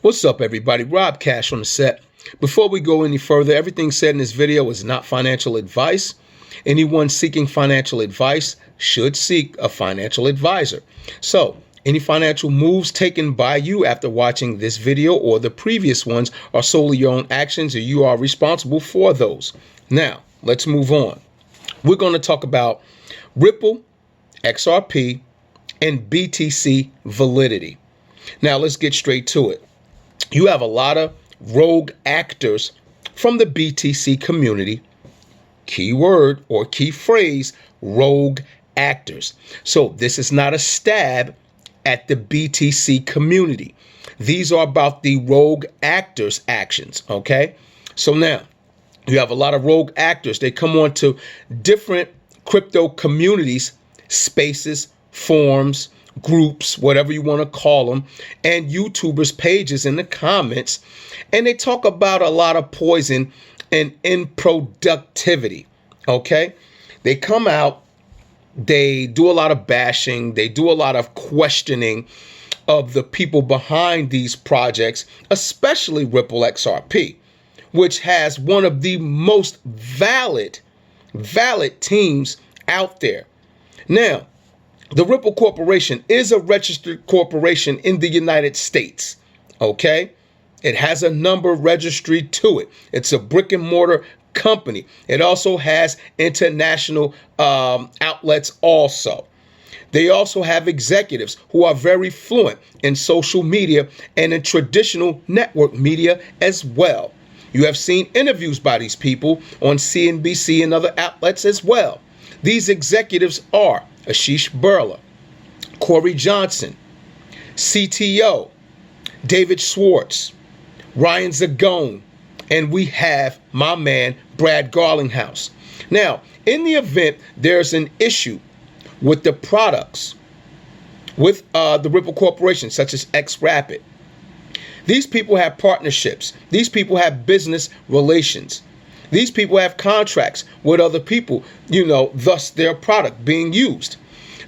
What's up, everybody? Rob Cash on the set. Before we go any further, everything said in this video is not financial advice. Anyone seeking financial advice should seek a financial advisor. So, any financial moves taken by you after watching this video or the previous ones are solely your own actions, and you are responsible for those. Now, let's move on. We're going to talk about Ripple, XRP, and BTC Validity. Now, let's get straight to it. You have a lot of rogue actors from the BTC community. Keyword or key phrase, rogue actors. So this is not a stab at the BTC community. These are about the rogue actors' actions, okay? So now, you have a lot of rogue actors. They come on to different crypto communities, spaces, forums, groups, whatever you want to call them, and YouTubers' pages in the comments, and they talk about a lot of poison and improductivity, okay? They come out, they do a lot of bashing, they do a lot of questioning of the people behind these projects, especially Ripple XRP, which has one of the most valid teams out there. Now, the Ripple Corporation is a registered corporation in the United States, okay? It has a number registry to it. It's a brick and mortar company. It also has international outlets also. They also have executives who are very fluent in social media and in traditional network media as well. You have seen interviews by these people on CNBC and other outlets as well. These executives are Ashish Burla, Corey Johnson, CTO, David Schwartz, Ryan Zagone, and we have my man, Brad Garlinghouse. Now, in the event there's an issue with the products, with the Ripple Corporation, such as XRP, these people have partnerships. These people have business relations. These people have contracts with other people, thus their product being used.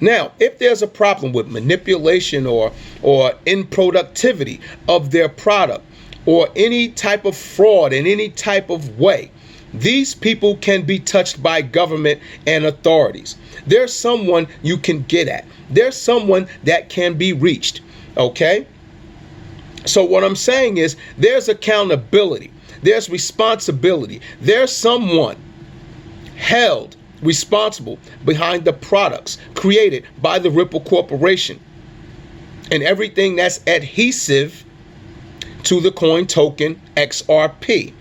Now, if there's a problem with manipulation or improductivity of their product or any type of fraud in any type of way, these people can be touched by government and authorities. There's someone you can get at. There's someone that can be reached, okay? So what I'm saying is there's accountability. There's responsibility. There's someone held responsible behind the products created by the Ripple Corporation and everything that's adhesive to the coin token XRP.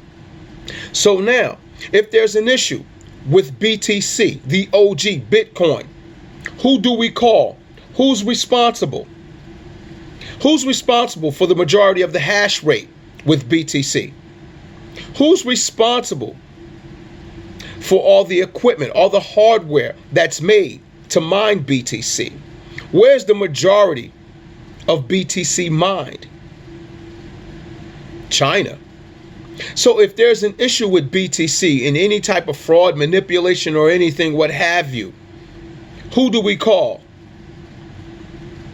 So now, if there's an issue with BTC, the OG Bitcoin, who do we call? Who's responsible? Who's responsible for the majority of the hash rate with BTC? Who's responsible for all the equipment, all the hardware that's made to mine BTC? Where's the majority of BTC mined? China. So if there's an issue with BTC in any type of fraud, manipulation, or anything, what have you, who do we call?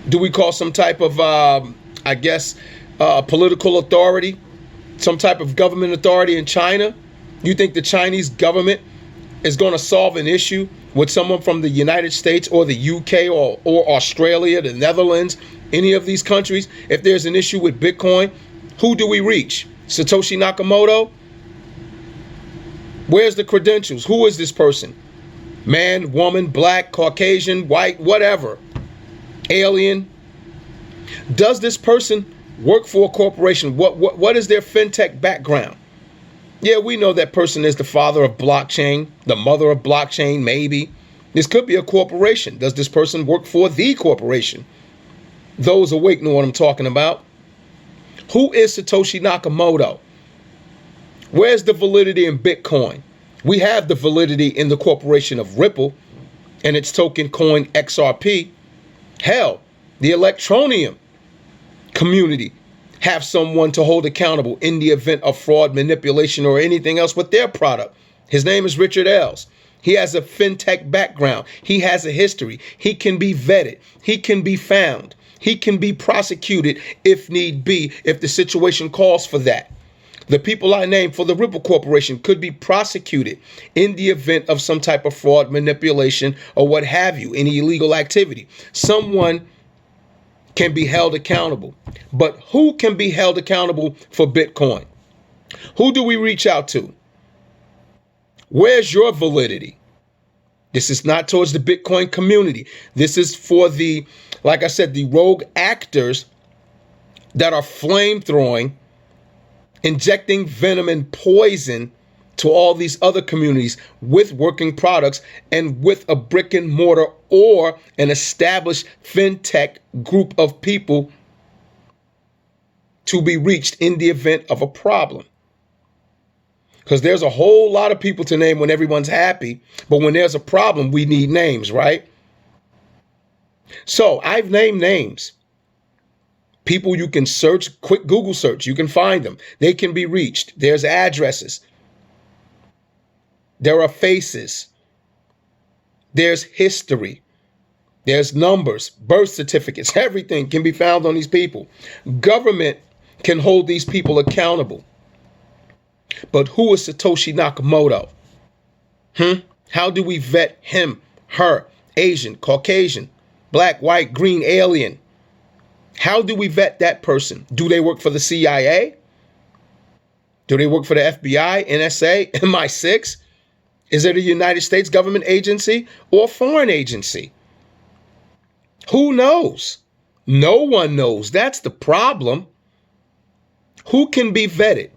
Do we call some type of, political authority? Some type of government authority in China? You think the Chinese government is going to solve an issue with someone from the United States or the UK or Australia, the Netherlands, any of these countries? If there's an issue with Bitcoin, who do we reach? Satoshi Nakamoto? Where's the credentials? Who is this person? Man, woman, black, Caucasian, white, whatever. Alien? Does this person work for a corporation? What is their fintech background? Yeah, we know that person is the father of blockchain, the mother of blockchain, maybe. This could be a corporation. Does this person work for the corporation? Those awake know what I'm talking about. Who is Satoshi Nakamoto? Where's the validity in Bitcoin? We have the validity in the corporation of Ripple and its token coin XRP. Hell, the Electroneum community have someone to hold accountable in the event of fraud, manipulation, or anything else with their product. His name is Richard Ells. He has a fintech background. He has a history. He can be vetted. He can be found. He can be prosecuted if need be, if the situation calls for that. The people I named for the Ripple Corporation could be prosecuted in the event of some type of fraud, manipulation, or what have you, any illegal activity. Someone can be held accountable. But who can be held accountable for Bitcoin? Who do we reach out to? Where's your validity? This is not towards the Bitcoin community. This is for the, like I said, the rogue actors that are flamethrowing, injecting venom and poison to all these other communities with working products and with a brick and mortar or an established fintech group of people to be reached in the event of a problem. Because there's a whole lot of people to name when everyone's happy, but when there's a problem, we need names, right? So I've named names. People you can search, quick Google search, you can find them. They can be reached. There's addresses. There are faces. There's history. There's numbers, birth certificates, everything can be found on these people. Government can hold these people accountable. But who is Satoshi Nakamoto? How do we vet him, her, Asian, Caucasian, black, white, green, alien? How do we vet that person? Do they work for the CIA? Do they work for the FBI, NSA, MI6? Is it a United States government agency or a foreign agency? Who knows? No one knows. That's the problem. Who can be vetted?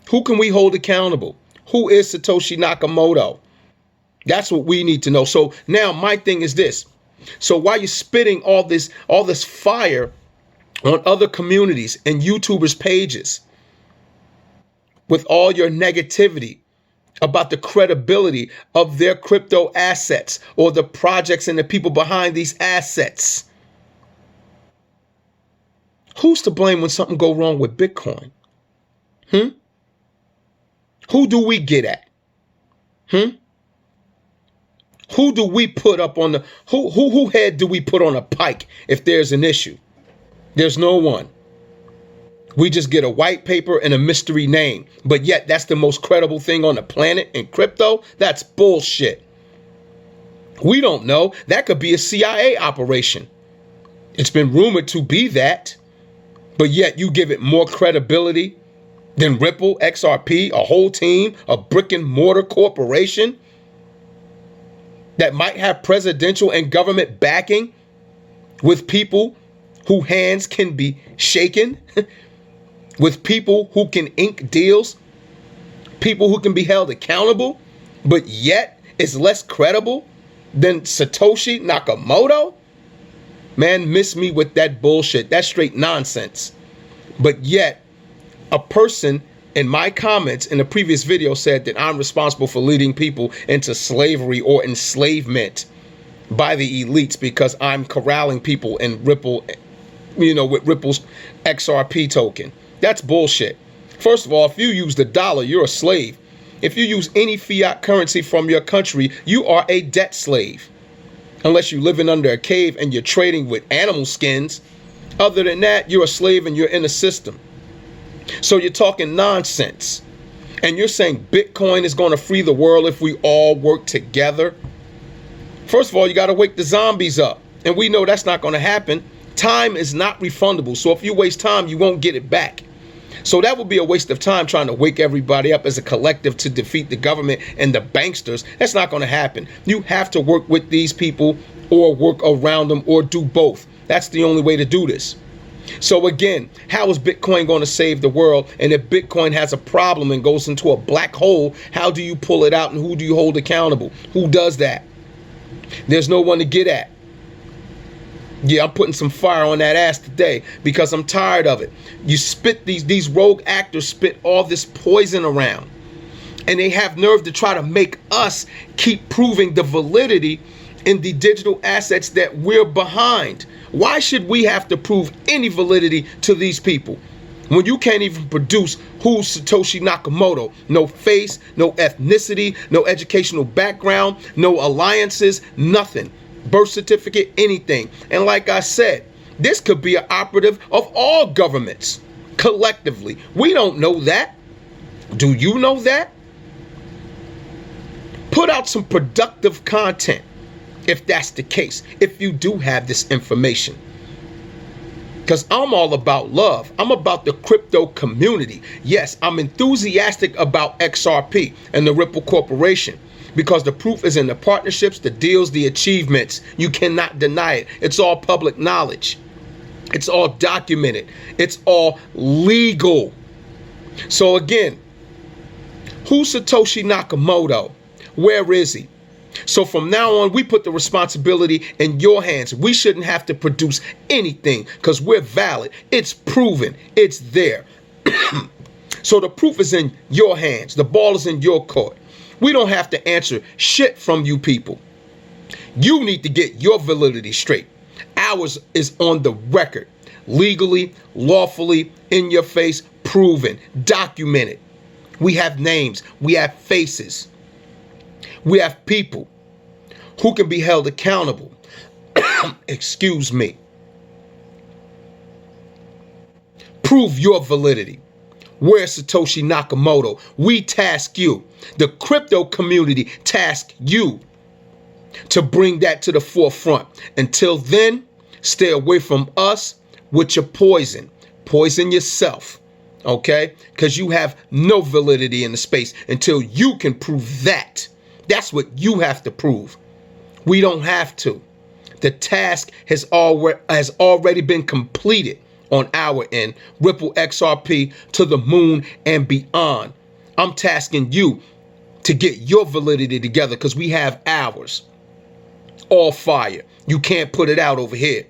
Who can we hold accountable? Who is Satoshi Nakamoto? That's what we need to know. So now my thing is this. So while you're spitting all this fire on other communities and YouTubers' pages with all your negativity about the credibility of their crypto assets or the projects and the people behind these assets, who's to blame when something go wrong with Bitcoin? Who do we get at? Who do we put up on the who head do we put on a pike if there's an issue? There's no one. We just get a white paper and a mystery name, but yet that's the most credible thing on the planet in crypto. That's bullshit. We don't know. That could be a CIA operation. It's been rumored to be that, but yet you give it more credibility than Ripple, XRP, a whole team, a brick and mortar corporation that might have presidential and government backing with people whose hands can be shaken, with people who can ink deals, people who can be held accountable, but yet is less credible than Satoshi Nakamoto? Man, miss me with that bullshit. That's straight nonsense. But yet, a person in my comments in a previous video said that I'm responsible for leading people into slavery or enslavement by the elites because I'm corralling people in Ripple, with Ripple's XRP token. That's bullshit. First of all, if you use the dollar, you're a slave. If you use any fiat currency from your country, you are a debt slave. Unless you're living under a cave and you're trading with animal skins. Other than that, you're a slave and you're in a system. So you're talking nonsense. And you're saying Bitcoin is going to free the world if we all work together. First of all, you got to wake the zombies up. And we know that's not going to happen. Time is not refundable. So if you waste time, you won't get it back. So that would be a waste of time trying to wake everybody up as a collective to defeat the government and the banksters. That's not going to happen. You have to work with these people or work around them or do both. That's the only way to do this. So again, how is Bitcoin going to save the world? And if Bitcoin has a problem and goes into a black hole, how do you pull it out and who do you hold accountable? Who does that? There's no one to get at. Yeah, I'm putting some fire on that ass today because I'm tired of it. You spit these rogue actors spit all this poison around. And they have nerve to try to make us keep proving the validity in the digital assets that we're behind. Why should we have to prove any validity to these people when you can't even produce who's Satoshi Nakamoto? No face, no ethnicity, no educational background, no alliances, nothing. Birth certificate, anything. And like I said, This could be an operative of all governments collectively. We don't know that. Do you know that? Put out some productive content if that's the case, if you do have this information. Because I'm all about love. I'm about the crypto community. Yes, I'm enthusiastic about XRP and the Ripple Corporation because the proof is in the partnerships, the deals, the achievements. You cannot deny it. It's all public knowledge. It's all documented. It's all legal. So again, who's Satoshi Nakamoto? Where is he? So from now on, we put the responsibility in your hands. We shouldn't have to produce anything because we're valid. It's proven. It's there. So the proof is in your hands. The ball is in your court. We don't have to answer shit from you people. You need to get your validity straight. Ours is on the record, legally, lawfully, in your face, proven, documented. We have names. We have faces. We have people who can be held accountable. Excuse me. Prove your validity. Where's Satoshi Nakamoto? We task you. The crypto community task you to bring that to the forefront. Until then, stay away from us with your poison. Poison yourself. Okay? Because you have no validity in the space until you can prove that. That's what you have to prove. We don't have to. The task has already been completed on our end. Ripple XRP to the moon and beyond. I'm tasking you to get your validity together because we have ours. All fire. You can't put it out over here.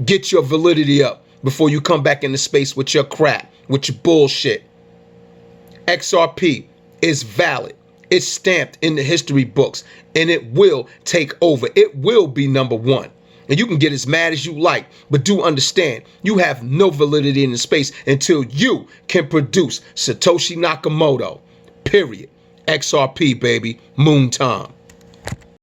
Get your validity up before you come back into space with your crap, with your bullshit. XRP is valid. It's stamped in the history books, and it will take over. It will be number one. And you can get as mad as you like, but do understand, you have no validity in the space until you can produce Satoshi Nakamoto. Period. XRP, baby. Moon time.